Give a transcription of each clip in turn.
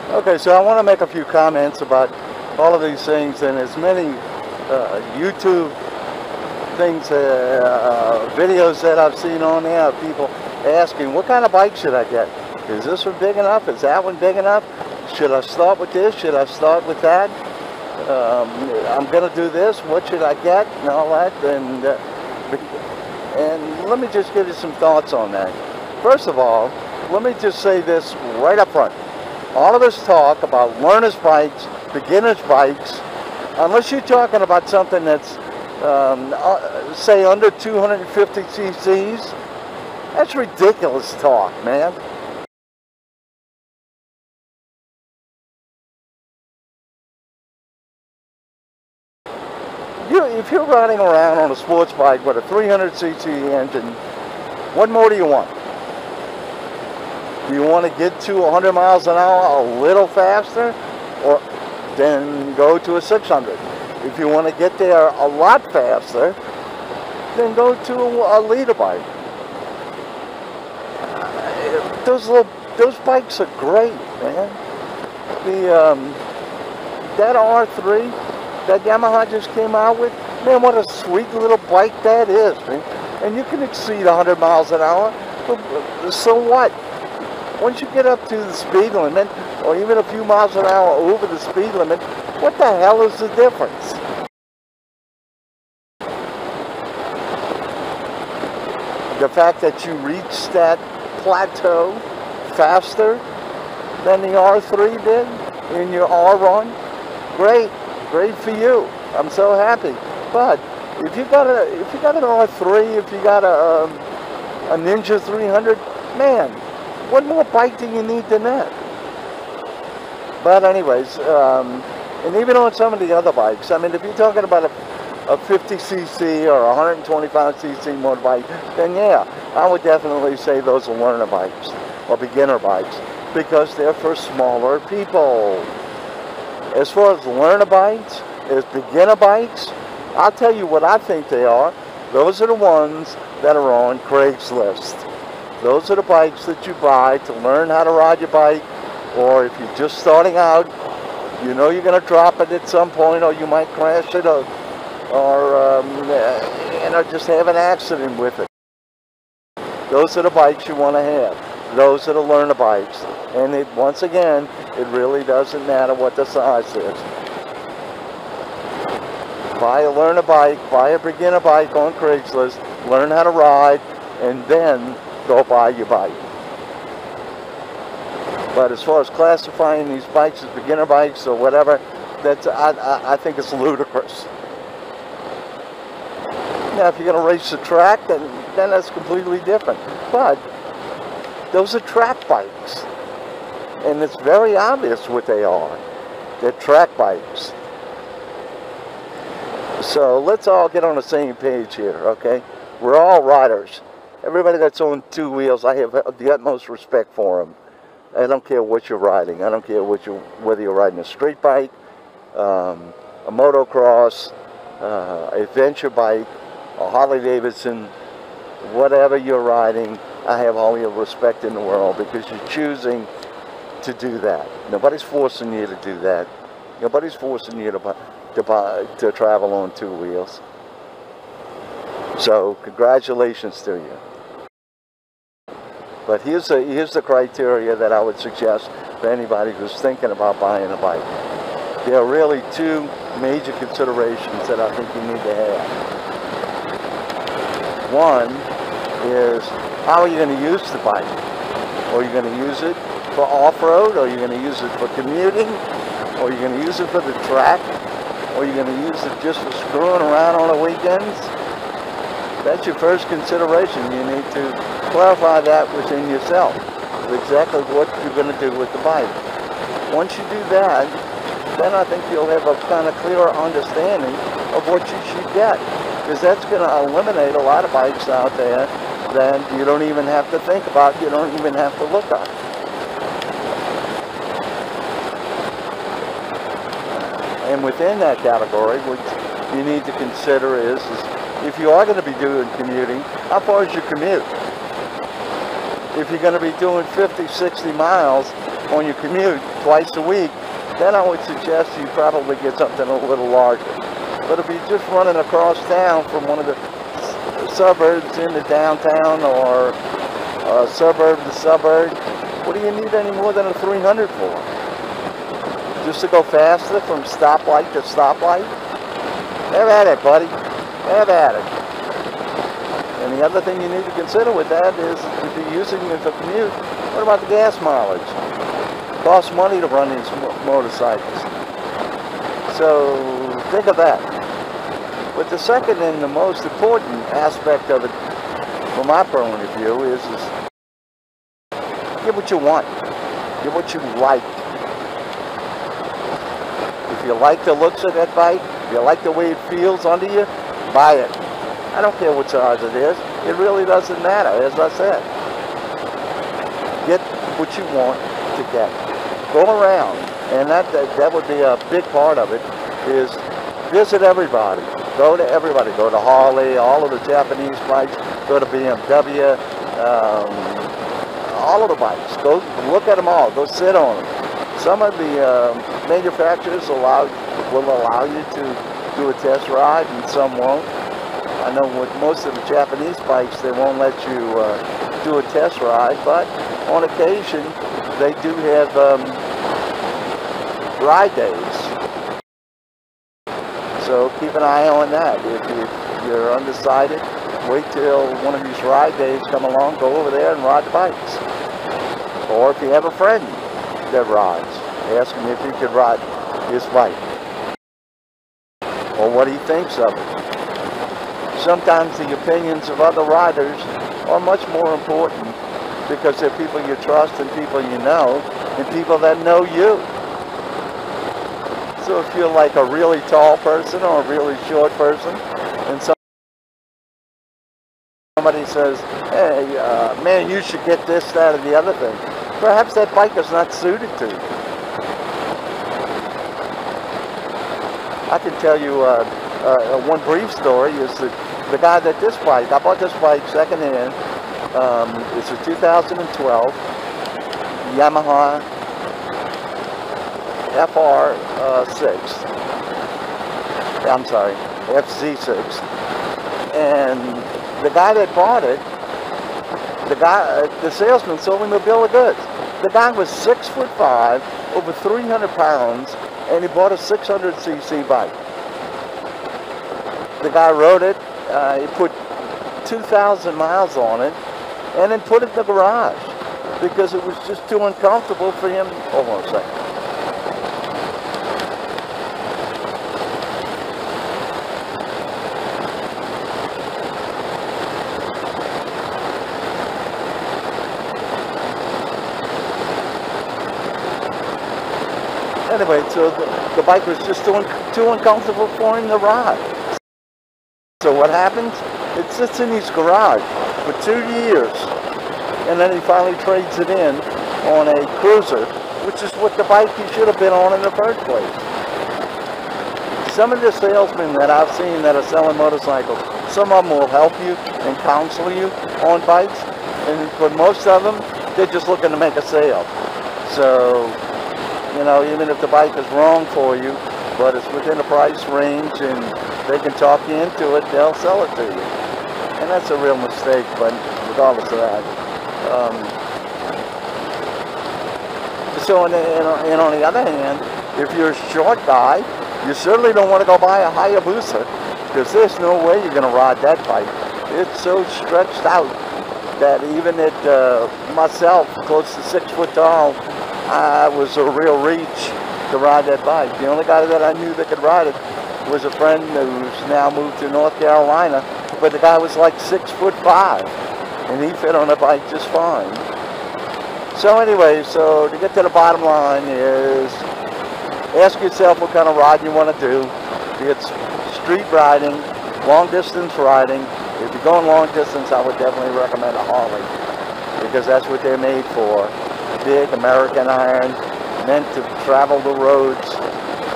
Okay, so I want to make a few comments about all of these things, and as many YouTube things, videos that I've seen on there of people asking, what kind of bike should I get? Is this one big enough? Is that one big enough? Should I start with this? Should I start with that? I'm going to do this. What should I get? And all that. And let me just give you some thoughts on that. First of all, let me just say this right up front. All of us talk about learner's bikes, beginner's bikes, unless you're talking about something that's, say, under 250 cc's. That's ridiculous talk, man. If you're riding around on a sports bike with a 300cc engine, what more do you want? Do you want to get to 100 miles an hour a little faster, or then go to a 600? If you want to get there a lot faster, then go to a leader bike. Those bikes are great, man. That R3 that Yamaha just came out with, man, what a sweet little bike that is, man. And you can exceed 100 miles an hour, so what? Once you get up to the speed limit, or even a few miles an hour over the speed limit, what the hell is the difference? The fact that you reach that plateau faster than the R3 did in your R1, great for you. I'm so happy. But if you got an R3, if you got a Ninja 300, man, what more bike do you need than that? But anyways, and even on some of the other bikes, I mean, if you're talking about a 50cc or 125cc motorbike, then yeah, I would definitely say those are learner bikes or beginner bikes, because they're for smaller people. As far as learner bikes, as beginner bikes, I'll tell you what I think they are. Those are the ones that are on Craigslist. Those are the bikes that you buy to learn how to ride your bike, or if you're just starting out, you know you're going to drop it at some point, or you might crash it, or just have an accident with it. Those are the bikes you want to have. Those are the learner bikes. And once again, it really doesn't matter what the size is. Buy a learner bike, buy a beginner bike on Craigslist, learn how to ride, and then go buy your bike. But as far as classifying these bikes as beginner bikes or whatever, I think it's ludicrous. Now, if you're going to race the track, then that's completely different. But those are track bikes, and it's very obvious what they are. They're track bikes. So let's all get on the same page here, okay? We're all riders. Everybody that's on two wheels, I have the utmost respect for them. I don't care what you're riding. I don't care whether you're riding a street bike, a motocross, adventure bike, a Harley Davidson, whatever you're riding. I have all your respect in the world, because you're choosing to do that. Nobody's forcing you to do that. Nobody's forcing you to travel on two wheels. So congratulations to you. But here's the criteria that I would suggest for anybody who's thinking about buying a bike. There are really two major considerations that I think you need to have. One is, how are you going to use the bike? Are you going to use it for off-road? Or are you going to use it for commuting? Or are you going to use it for the track? Or are you going to use it just for screwing around on the weekends? That's your first consideration. You need to clarify that within yourself, exactly what you're going to do with the bike. Once you do that, then I think you'll have a kind of clearer understanding of what you should get, because that's going to eliminate a lot of bikes out there that you don't even have to think about, you don't even have to look at. And within that category, what you need to consider is if you are going to be doing commuting, how far is your commute? If you're going to be doing 50, 60 miles, on your commute twice a week, then I would suggest you probably get something a little larger. But if you're just running across town from one of the suburbs into downtown, or suburb to suburb, what do you need any more than a 300 for? Just to go faster from stoplight to stoplight? Have at it, buddy. Have at it. And the other thing you need to consider with that is, if you're using it for commute, what about the gas mileage? It costs money to run these motorcycles. So think of that. But the second and the most important aspect of it, from my point of view, is get what you want. Get what you like. If you like the looks of that bike, if you like the way it feels under you, buy it. I don't care what size it is. It really doesn't matter, as I said. Get what you want to get. Go around, and that would be a big part of it, is visit everybody. Go to everybody. Go to Harley, all of the Japanese bikes. Go to BMW, all of the bikes. Go look at them all. Go sit on them. Some of the manufacturers will allow you to do a test ride, and some won't. I know with most of the Japanese bikes, they won't let you do a test ride, but on occasion, they do have ride days. So keep an eye on that. If you're undecided, wait till one of these ride days come along, go over there and ride the bikes. Or if you have a friend that rides, ask him if he could ride his bike, or what he thinks of it. Sometimes the opinions of other riders are much more important, because they're people you trust and people you know, and people that know you. So if you're like a really tall person or a really short person, and somebody says, hey, man, you should get this, that, or the other thing, perhaps that bike is not suited to you. I can tell you one brief story is the guy that this bike, I bought this bike secondhand. It's a 2012 Yamaha FR6. I'm sorry, FZ6. And the guy that bought it, the salesman sold him a bill of goods. The guy was 6'5", over 300 pounds, and he bought a 600cc bike. The guy rode it, he put 2,000 miles on it, and then put it in the garage because it was just too uncomfortable for him. Hold on a second. Anyway, so the bike was just too uncomfortable for him to ride. So what happens? It sits in his garage for 2 years, and then he finally trades it in on a cruiser, which is what the bike he should have been on in the first place. Some of the salesmen that I've seen that are selling motorcycles, some of them will help you and counsel you on bikes, but most of them, they're just looking to make a sale. So, you know, even if the bike is wrong for you, but it's within a price range and they can talk you into it, they'll sell it to you. And that's a real mistake, but regardless of that. So, and on the other hand, if you're a short guy, you certainly don't want to go buy a Hayabusa, because there's no way you're going to ride that bike. It's so stretched out that even at myself, close to 6 foot tall, I was a real reach to ride that bike. The only guy that I knew that could ride it was a friend who's now moved to North Carolina, but the guy was like 6'5", and he fit on the bike just fine. So anyway, so to get to the bottom line is, ask yourself what kind of ride you want to do. It's street riding, long distance riding. If you're going long distance, I would definitely recommend a Harley, because that's what they're made for. Big American iron, meant to travel the roads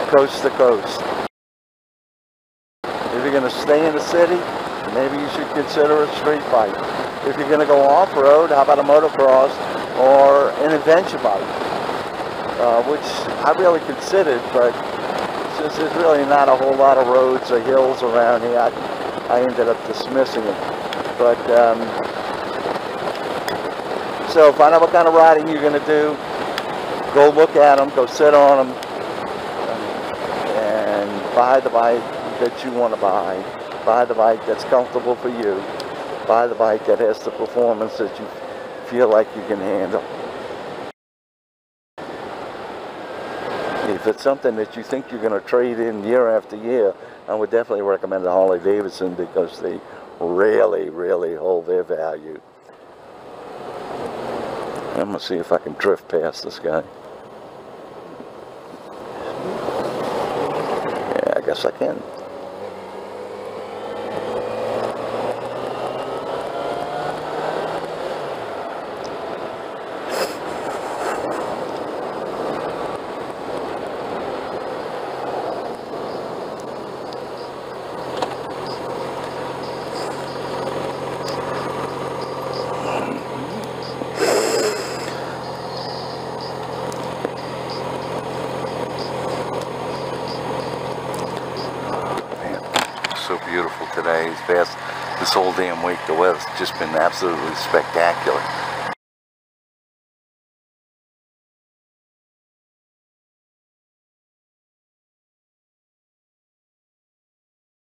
coast to coast. If you're going to stay in the city, maybe you should consider a street bike. If you're going to go off-road, how about a motocross or an adventure bike? which I really considered, but since there's really not a whole lot of roads or hills around here, I ended up dismissing it. But so find out what kind of riding you're going to do. Go look at them, go sit on them, and buy the bike that you want to buy. Buy the bike that's comfortable for you. Buy the bike that has the performance that you feel like you can handle. If it's something that you think you're going to trade in year after year, I would definitely recommend the Harley-Davidson, because they really, really hold their value. I'm going to see if I can drift past this guy. Yeah, I guess I can. So beautiful today. It's past this whole damn week. The weather's just been absolutely spectacular.